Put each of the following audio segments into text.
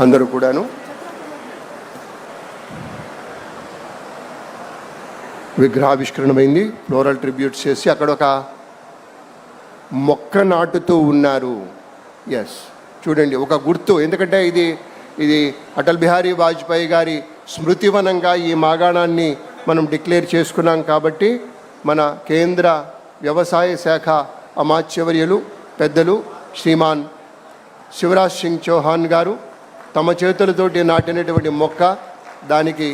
అందరూ కూడాను విగ్రహావిష్కరణమైంది. Floral tributes చేసి అక్కడ ఒక మొక్క నాటుతూ ఉన్నారు. ఎస్, చూడండి, ఒక గుర్తు. ఎందుకంటే ఇది అటల్ బిహారీ వాజ్పేయి గారి స్మృతివనంగా ఈ మాగాణాన్ని మనం డిక్లేర్ చేసుకున్నాం. కాబట్టి మన కేంద్ర వ్యవసాయ శాఖ అమాత్యవర్యులు పెద్దలు శ్రీమాన్ శివరాజ్ సింగ్ చౌహాన్ గారు తమ చేతులతోటి నాటినటువంటి మొక్క, దానికి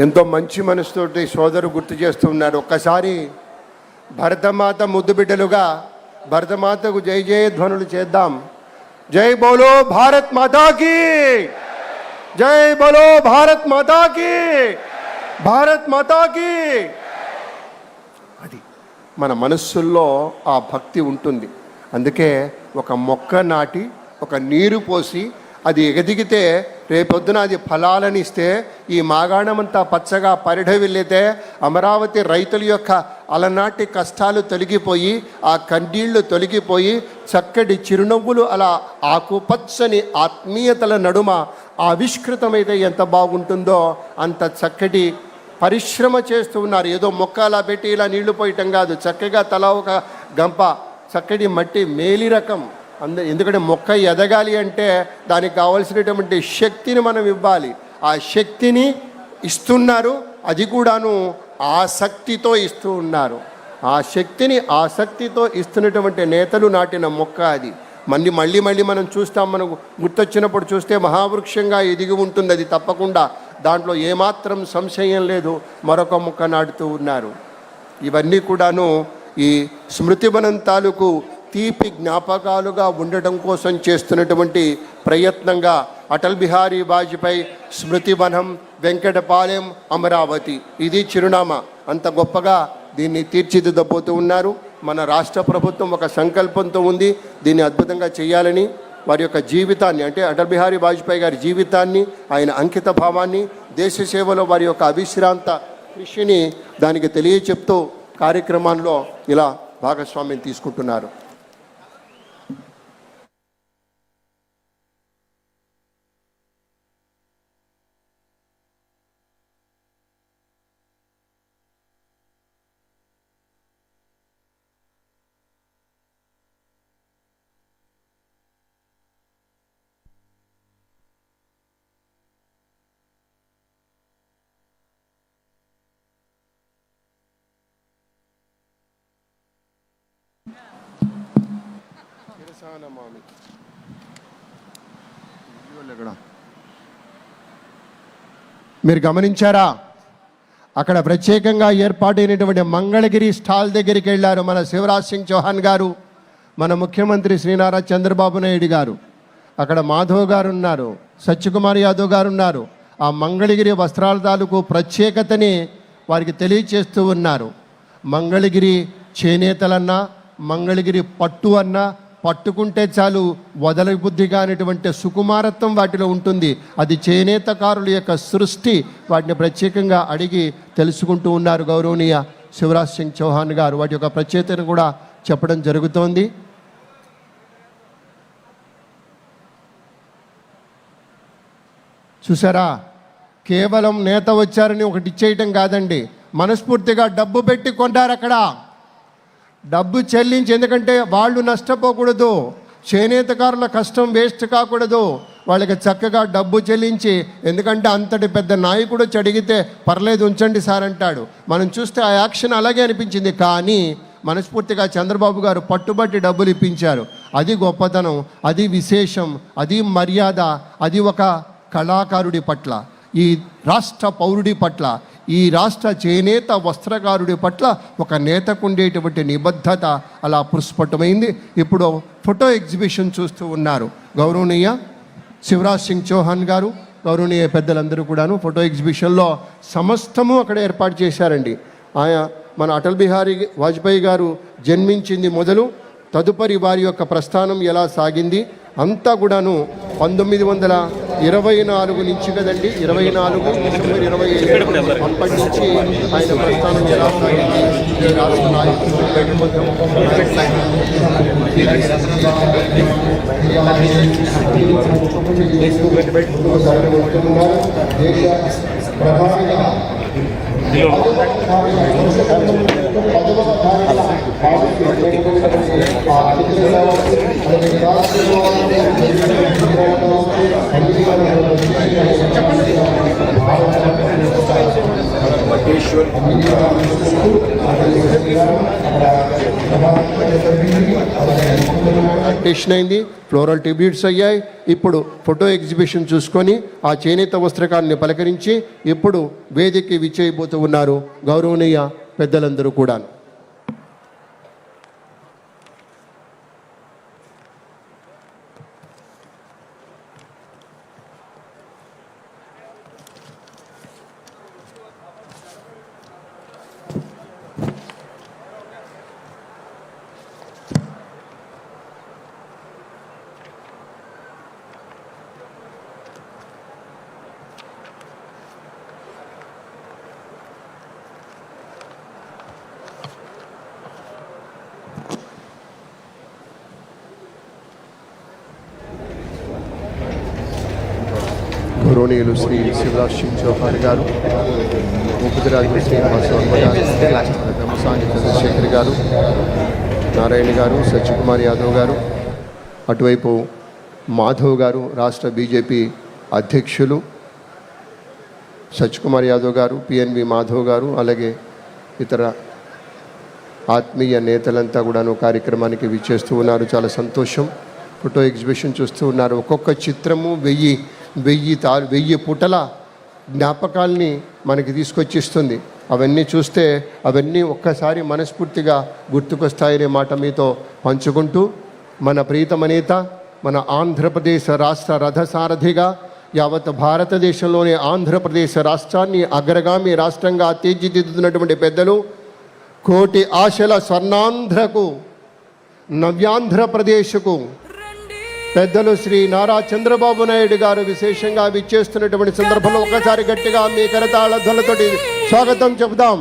ఎంతో మంచి మనసుతోటి సోదరు గుర్తు చేస్తూ ఉన్నారు. ఒక్కసారి భరతమాత ముద్దు బిడ్డలుగా భరతమాతకు జై జయ ధ్వనులు చేద్దాం. జై బోలో భారత్ మాతాకి, జై బోలో భారత్ మాతాకి, భారత్ మాతాకి. అది మన మనస్సుల్లో ఆ భక్తి ఉంటుంది. అందుకే ఒక మొక్క నాటి ఒక నీరు పోసి అది ఎగదిగితే రేపొద్దున అది ఫలాలని ఇస్తే ఈ మాగాణమంతా పచ్చగా పరిఢవిల్లితే అమరావతి రైతుల యొక్క అలనాటి కష్టాలు తొలగిపోయి ఆ కన్నీళ్లు తొలగిపోయి చక్కటి చిరునవ్వులు అలా ఆకుపచ్చని ఆత్మీయతల నడుమ ఆవిష్కృతమైతే ఎంత బాగుంటుందో అంత చక్కటి పరిశ్రమ చేస్తూ ఉన్నారు. ఏదో మొక్క అలా పెట్టి ఇలా నీళ్లు పోయటం కాదు, చక్కగా తలా ఒక గంప చక్కటి మట్టి మేలి రకం. ఎందుకంటే మొక్క ఎదగాలి అంటే దానికి కావలసినటువంటి శక్తిని మనం ఇవ్వాలి. ఆ శక్తిని ఇస్తున్నారు, అది కూడాను ఆసక్తితో ఇస్తూ ఉన్నారు. ఆ శక్తిని ఆసక్తితో ఇస్తున్నటువంటి నేతలు నాటిన మొక్క అది. మళ్ళీ మనం చూస్తాం, మనకు గుర్తొచ్చినప్పుడు చూస్తే మహావృక్షంగా ఎదిగి ఉంటుంది. అది తప్పకుండా, దాంట్లో ఏమాత్రం సంశయం లేదు. మరొక మొక్క నాటుతూ ఉన్నారు. ఇవన్నీ కూడాను ఈ స్మృతివనం తాలూకు తీపి జ్ఞాపకాలుగా ఉండటం కోసం చేస్తున్నటువంటి ప్రయత్నంగా అటల్ బిహారీ వాజ్పేయి స్మృతివనం వెంకటపాలెం అమరావతి, ఇది చిరునామా. అంత గొప్పగా దీన్ని తీర్చిదిద్దబోతూ ఉన్నారు. మన రాష్ట్ర ప్రభుత్వం ఒక సంకల్పంతో ఉంది, దీన్ని అద్భుతంగా చేయాలని. వారి యొక్క జీవితాన్ని, అంటే అటల్ బిహారీ వాజ్పేయి గారి జీవితాన్ని, ఆయన అంకిత భావాన్ని, దేశ సేవలో వారి యొక్క అవిశ్రాంత కృషిని దానికి తెలియచెప్తూ కార్యక్రమాల్లో ఇలా భాగస్వామ్యం తీసుకుంటున్నారు. మీరు గమనించారా? అక్కడ ప్రత్యేకంగా ఏర్పాటైనటువంటి మంగళగిరి స్టాల్ దగ్గరికి వెళ్ళారు మన శివరాజ్ సింగ్ చౌహాన్ గారు, మన ముఖ్యమంత్రి శ్రీ నారా చంద్రబాబు నాయుడు గారు. అక్కడ మాధవ్ గారు ఉన్నారు, సత్యకుమార్ యాదవ్ గారు ఉన్నారు. ఆ మంగళగిరి వస్త్రాల తాలూకు ప్రత్యేకతని వారికి తెలియచేస్తూ ఉన్నారు. మంగళగిరి చేనేతలన్నా, మంగళగిరి పట్టు అన్నా, పట్టుకుంటే చాలు వదలబుద్ధిగా అనేటువంటి సుకుమారత్వం వాటిలో ఉంటుంది. అది చేనేతకారుల యొక్క సృష్టి. వాటిని ప్రత్యేకంగా అడిగి తెలుసుకుంటూ ఉన్నారు గౌరవనీయ శివరాజ్ సింగ్ చౌహాన్ గారు. వాటి యొక్క ప్రత్యేకతను కూడా చెప్పడం జరుగుతోంది. చూసారా, కేవలం నేత వచ్చారని ఒకటి ఇచ్చేయటం కాదండి, మనస్ఫూర్తిగా డబ్బు పెట్టి కొంటారు. అక్కడ డబ్బు చెల్లించి, ఎందుకంటే వాళ్ళు నష్టపోకూడదు, చేనేతకారుల కష్టం వేస్ట్ కాకూడదు, వాళ్ళకి చక్కగా డబ్బు చెల్లించి, ఎందుకంటే అంతటి పెద్ద నాయకుడు అడిగితే పర్లేదు ఉంచండి సార్ అంటాడు. మనం చూస్తే ఆ యాక్షన్ అలాగే అనిపించింది. కానీ మనస్ఫూర్తిగా చంద్రబాబు గారు పట్టుబట్టి డబ్బులు ఇప్పించారు. అది గొప్పతనం, అది విశేషం, అది మర్యాద, అది ఒక కళాకారుడి పట్ల, ఈ రాష్ట్ర పౌరుడి పట్ల, ఈ రాష్ట్ర చేనేత వస్త్రకారుడి పట్ల ఒక నేతకు ఉండేటువంటి నిబద్ధత అలా పుష్పటమైంది. ఇప్పుడు ఫోటో ఎగ్జిబిషన్ చూస్తూ ఉన్నారు గౌరవనీయ శివరాజ్ సింగ్ చౌహాన్ గారు, గౌరవనీయ పెద్దలందరూ కూడాను ఫోటో ఎగ్జిబిషన్లో సమస్తము అక్కడ ఏర్పాటు చేశారండి. మన అటల్ బిహారీ వాజ్పేయి గారు జన్మించింది మొదలు తదుపరి వారి యొక్క ప్రస్థానం ఎలా సాగింది అంతా కూడాను 1924 నుంచి కదండి, 24 డిసెంబర్ 25 అప్పటి నుంచి ఆయన ప్రస్థానం ఎలా సాగింది ఈ రాష్ట్ర నాయకులు ఆర్టిషన్ అయింది, ఫ్లోరల్ ట్రిబ్యూట్స్ అయ్యాయి. ఇప్పుడు ఫోటో ఎగ్జిబిషన్ చూసుకొని ఆ చేనేత వస్త్రకారుని పలకరించి ఇప్పుడు వేదికకి విచ్చేయబోతూ ఉన్నారు గౌరవనీయ పెద్దలందరూ కూడా. గౌరవనీయులు శ్రీ శివరాజ్ సింగ్ చౌహాన్ గారు, ముఖ్యరాజు శ్రీనివాస వర్మ గారు, బ్రహ్మసాని చంద్రశేఖర్ గారు, నారాయణ గారు, సత్యకుమార్ యాదవ్ గారు, అటువైపు మాధవ్ గారు రాష్ట్ర బీజేపీ అధ్యక్షులు, సత్యకుమార్ యాదవ్ గారు, పిఎన్వి మాధవ్ గారు, అలాగే ఇతర ఆత్మీయ నేతలంతా కూడాను కార్యక్రమానికి విచ్చేస్తూ ఉన్నారు. చాలా సంతోషం. ఫోటో ఎగ్జిబిషన్ చూస్తూ ఉన్నారు. ఒక్కొక్క చిత్రము 1000 పుటల జ్ఞాపకాల్ని మనకి తీసుకొచ్చిస్తుంది. అవన్నీ చూస్తే అవన్నీ ఒక్కసారి మనస్ఫూర్తిగా గుర్తుకొస్తాయనే మాట మీతో పంచుకుంటూ, మన ప్రీతమ నేత, మన ఆంధ్రప్రదేశ్ రాష్ట్ర రథసారథిగా యావత్ భారతదేశంలోని ఆంధ్రప్రదేశ్ రాష్ట్రాన్ని అగ్రగామి రాష్ట్రంగా తీర్చిదిద్దుతున్నటువంటి పెద్దలు, కోటి ఆశల స్వర్ణాంధ్రకు, నవ్యాంధ్రప్రదేశ్కు పెద్దలు శ్రీ నారా చంద్రబాబు నాయుడు గారు విశేషంగా విచ్చేస్తున్నటువంటి సందర్భంలో ఒకసారి గట్టిగా మీ కరతాళ ధ్వనులతోటి స్వాగతం చెబుదాం.